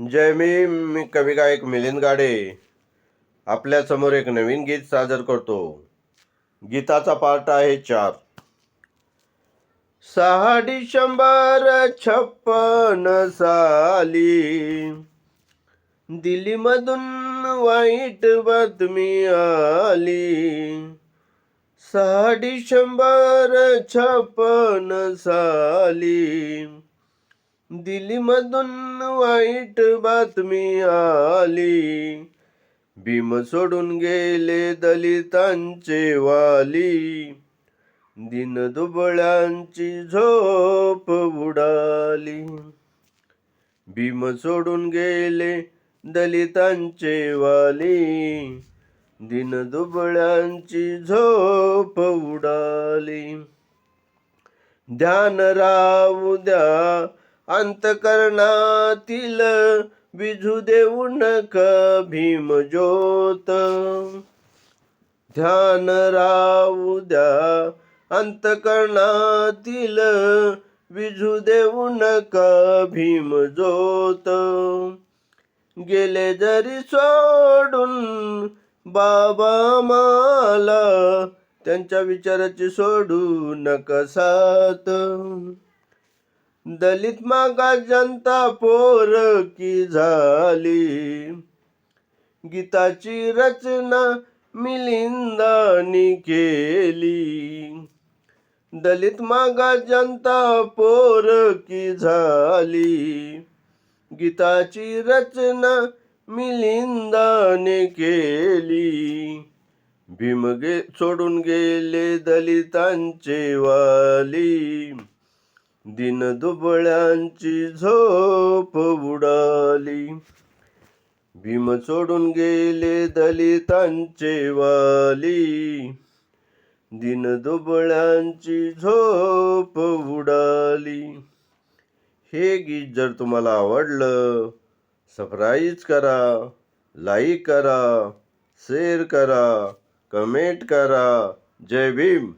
जय भीम. मी कवी गायक मिलिंद गाडे आपल्या समोर एक नवीन गीत सादर करतो. गीताचा पार्ट आहे 4. 6 डिसेंबर 56 साली दिल्लीमधून वाईट बातमी आली. 6 डिसेंबर 56 साली दिल्लीमधून वाईट बातमी आली. भीम सोडून गेले दलितांचे वाली. दीनदुबळ्यांची झोप उडाली. भीम सोडून गेले दलितांचे वाली. दीनदुबळ्यांची झोप उडाली. ध्यान राहू द्या अंतकरणातील, विझू देऊ नका भीम ज्योत. ध्यान राहू द्या अंतकरणातील, विझू देऊ नका भीम ज्योत. गेले जरी सोडून बाबा मला, त्यांच्या विचाराची सोडू नका साथ. दलित मागा जनता पोरकी झाली. गीताची रचना मिलिंदानी केली. दलित मागा जनता पोरकी झाली. गीताची रचना मिलिंदाने केली. भीम सोडून गेले दलितांचे वाली. दीनदुबळ्यांची झोप उडाली. भीम सोडून गेले दलितांचे वाली. दीनदुबळ्यांची झोप उडाली. हे गीत जर तुम्हाला आवडलं, सबस्क्राईब करा, लाईक करा, शेअर करा, कमेंट करा. जय भीम.